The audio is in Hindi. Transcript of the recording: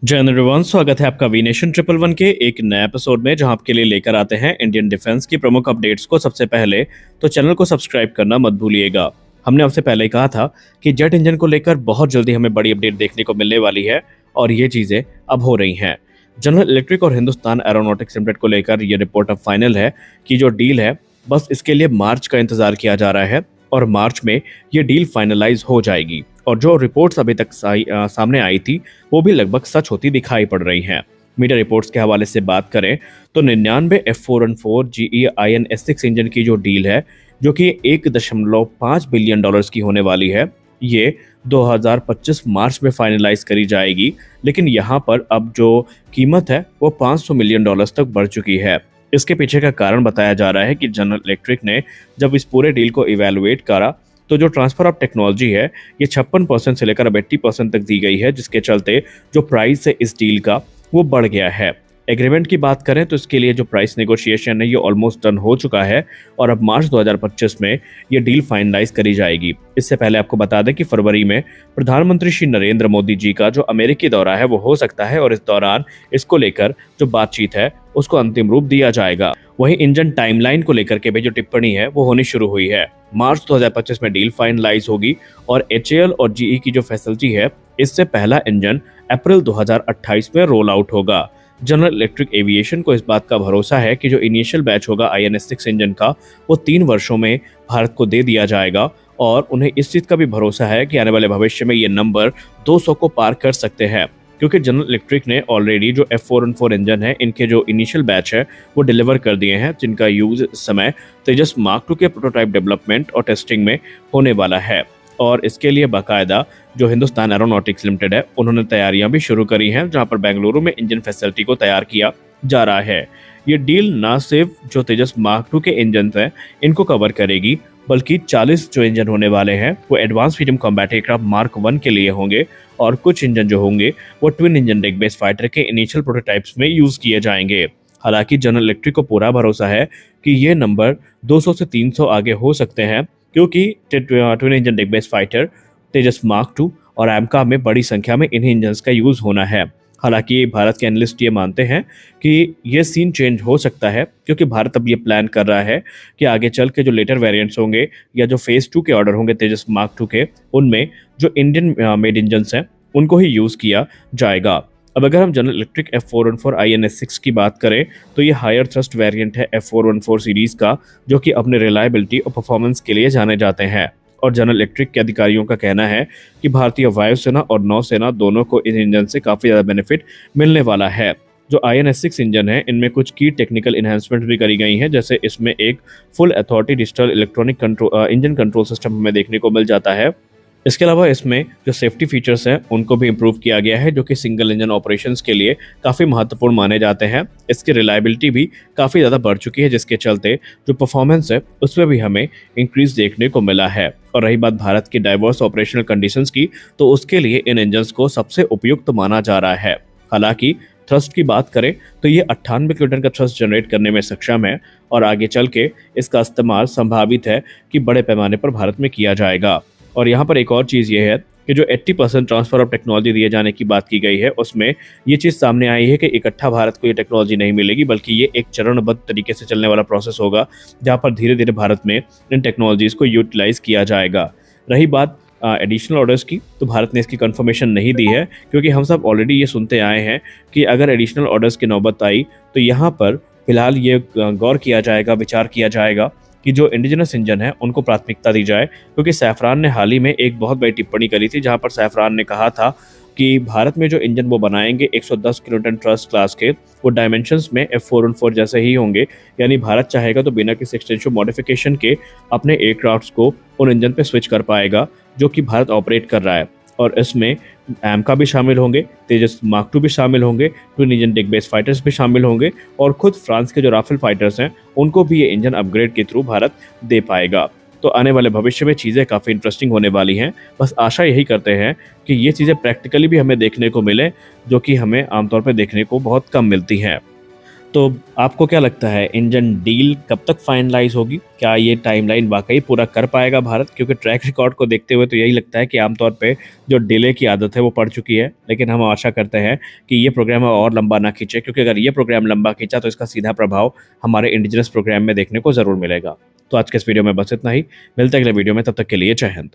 जय हिंद एवरीवन, स्वागत है आपका वी नेशन 111 के एक नए एपिसोड में, जहां आपके लिए लेकर आते हैं इंडियन डिफेंस की प्रमुख अपडेट्स को सबसे पहले। तो चैनल को सब्सक्राइब करना मत भूलिएगा। हमने आपसे पहले ही कहा था कि जेट इंजन को लेकर बहुत जल्दी हमें बड़ी अपडेट देखने को मिलने वाली है और ये चीजें अब हो रही हैं। जनरल इलेक्ट्रिक और हिंदुस्तान एरोनॉटिक्स लिमिटेड को लेकर ये रिपोर्ट अब फाइनल है कि जो डील है, बस इसके लिए मार्च का इंतजार किया जा रहा है और मार्च में ये डील फाइनलाइज हो जाएगी। और जो रिपोर्ट्स अभी तक सामने आई थी, वो भी लगभग सच होती दिखाई पड़ रही हैं। मीडिया रिपोर्ट्स के हवाले से बात करें तो 99 F414 GE IN-S6 इंजन की जो डील है, जो कि 1.5 बिलियन डॉलर्स की होने वाली है, ये 2025 मार्च में फाइनलाइज करी जाएगी। लेकिन यहाँ पर अब जो कीमत है वो 500 मिलियन डॉलर्स तक बढ़ चुकी है। इसके पीछे का कारण बताया जा रहा है कि जनरल इलेक्ट्रिक ने जब इस पूरे डील को इवेलुएट करा, तो जो ट्रांसफर ऑफ टेक्नोलॉजी है, ये 56% से लेकर अब 80% तक दी गई है, जिसके चलते जो प्राइस है इस डील का वो बढ़ गया है। एग्रीमेंट की बात करें तो इसके लिए जो प्राइस नेगोशिएशन है ये ऑलमोस्ट डन हो चुका है और अब मार्च 2025 में ये डील फाइनलाइज करी जाएगी। इससे पहले आपको बता दें कि फरवरी में प्रधानमंत्री श्री नरेंद्र मोदी जी का जो अमेरिकी दौरा है वो हो सकता है और इस दौरान इसको लेकर जो बातचीत है उसको अंतिम रूप दिया जाएगा। वहीं इंजन टाइमलाइन को लेकर के भी जो टिप्पणी है वो होनी शुरू हुई है। मार्च 2025 में डील फाइनलाइज होगी और HAL और GE की जो फैसिलिटी है, इससे पहला इंजन अप्रैल 2028 में रोल आउट होगा। जनरल इलेक्ट्रिक एविएशन को इस बात का भरोसा है कि जो इनिशियल बैच होगा IN-S6 इंजन का, वो 3 वर्षों में भारत को दे दिया जाएगा और उन्हें इस चीज का भी भरोसा है कि आने वाले भविष्य में ये नंबर 200 को पार कर सकते हैं, क्योंकि जनरल इलेक्ट्रिक ने ऑलरेडी जो F414 इंजन है, इनके जो इनिशियल बैच है वो डिलीवर कर दिए हैं, जिनका यूज इस समय तेजस मार्क 2 के प्रोटोटाइप डेवलपमेंट और टेस्टिंग में होने वाला है। और इसके लिए बाकायदा जो हिंदुस्तान एरोनॉटिक्स लिमिटेड है, उन्होंने तैयारियां भी शुरू करी हैं, जहां पर बेंगलुरु में इंजन फैसिलिटी को तैयार किया जा रहा है। ये डील न सिर्फ जो तेजस मार्क 2 के इंजन हैं इनको कवर करेगी, बल्कि 40 जो इंजन होने वाले हैं वो advance medium combat aircraft mark 1 के लिए होंगे और कुछ इंजन जो होंगे वो twin engine deck based fighter के इनिशियल प्रोटोटाइप्स में यूज किए जाएंगे। हालांकि जनरल इलेक्ट्रिक को पूरा भरोसा है कि ये नंबर 200 से 300 आगे हो सकते हैं, क्योंकि twin engine deck based fighter Tejas mark 2 और एमका में बड़ी संख्या में इन्हीं इंजन का यूज होना है। हालांकि भारत के एनालिस्ट ये मानते हैं कि ये सीन चेंज हो सकता है, क्योंकि भारत अब ये प्लान कर रहा है कि आगे चल के जो लेटर वेरिएंट्स होंगे या जो फेज 2 के ऑर्डर होंगे तेजस मार्क 2 के, उनमें जो इंडियन मेड इंजन्स हैं उनको ही यूज किया जाएगा। अब अगर हम जनरल इलेक्ट्रिक F414 IN-S6 की बात करें तो ये हायर थ्रस्ट वेरिएंट है F414 सीरीज का, जो कि अपने रिलायबिलिटी और परफॉर्मेंस के लिए जाने जाते हैं। और जनरल इलेक्ट्रिक के अधिकारियों का कहना है कि भारतीय वायुसेना और नौसेना दोनों को इन इंजन से काफ़ी ज़्यादा बेनिफिट मिलने वाला है। जो IN-S6 इंजन है, इनमें कुछ की टेक्निकल इन्हांसमेंट भी करी गई हैं, जैसे इसमें एक full authority digital electronic control engine control system हमें देखने को मिल जाता है। इसके अलावा इसमें जो सेफ्टी फीचर्स हैं उनको भी इम्प्रूव किया गया है, जो कि सिंगल इंजन ऑपरेशंस के लिए काफ़ी महत्वपूर्ण माने जाते हैं। इसकी रिलायबिलिटी भी काफ़ी ज़्यादा बढ़ चुकी है, जिसके चलते जो परफॉर्मेंस है उसमें भी हमें इंक्रीज देखने को मिला है। और रही बात भारत की डाइवर्स ऑपरेशनल कंडीशंस की, तो उसके लिए इन इंजन्स को सबसे उपयुक्त माना जा रहा है। हालांकि थ्रस्ट की बात करें तो ये 98 किलोन्यूटन का थ्रस्ट जनरेट करने में सक्षम है और आगे चल के इसका इस्तेमाल संभावित है कि बड़े पैमाने पर भारत में किया जाएगा। और यहाँ पर एक और चीज़ ये है कि जो 80% ट्रांसफर ऑफ टेक्नोलॉजी दिए जाने की बात की गई है, उसमें ये चीज़ सामने आई है कि इकट्ठा भारत को ये टेक्नोलॉजी नहीं मिलेगी, बल्कि ये एक चरणबद्ध तरीके से चलने वाला प्रोसेस होगा, जहाँ पर धीरे धीरे भारत में इन टेक्नोलॉजीज़ को यूटिलाइज किया जाएगा। रही बात एडिशनल ऑर्डर्स की, तो भारत ने इसकी कंफर्मेशन नहीं दी है, क्योंकि हम सब ऑलरेडी ये सुनते आए हैं कि अगर एडिशनल ऑर्डर्स की नौबत आई तो यहाँ पर फिलहाल ये गौर किया जाएगा, विचार किया जाएगा कि जो इंडिजिनस इंजन है उनको प्राथमिकता दी जाए। क्योंकि सैफरान ने हाल ही में एक बहुत बड़ी टिप्पणी करी थी, जहां पर सैफरान ने कहा था कि भारत में जो इंजन वो बनाएंगे 110 किलोटन ट्रस्ट क्लास के, वो डायमेंशंस में F414 जैसे ही होंगे। यानी भारत चाहेगा तो बिना किसी एक्सटेंसिव मॉडिफिकेशन के अपने एयरक्राफ्ट्स को उन इंजन पे स्विच कर पाएगा जो कि भारत ऑपरेट कर रहा है। और इसमें एमका भी शामिल होंगे, तेजस मार्क 2 भी शामिल होंगे, twin engine deck based fighters भी शामिल होंगे और खुद फ्रांस के जो राफेल फाइटर्स हैं उनको भी ये इंजन अपग्रेड के थ्रू भारत दे पाएगा। तो आने वाले भविष्य में चीज़ें काफ़ी इंटरेस्टिंग होने वाली हैं। बस आशा यही करते हैं कि ये चीज़ें प्रैक्टिकली भी हमें देखने को मिले, जो कि हमें आमतौर पर देखने को बहुत कम मिलती हैं। तो आपको क्या लगता है इंजन डील कब तक फाइनलाइज होगी? क्या ये टाइमलाइन वाकई पूरा कर पाएगा भारत? क्योंकि ट्रैक रिकॉर्ड को देखते हुए तो यही लगता है कि आमतौर पे जो डिले की आदत है वो पड़ चुकी है, लेकिन हम आशा करते हैं कि ये प्रोग्राम और लंबा ना खींचे, क्योंकि अगर ये प्रोग्राम लंबा खींचा तो इसका सीधा प्रभाव हमारे इंडिजिनस प्रोग्राम में देखने को ज़रूर मिलेगा। तो आज के इस वीडियो में बस इतना ही। मिलते हैं अगले वीडियो में, तब तक के लिए जय हिंद।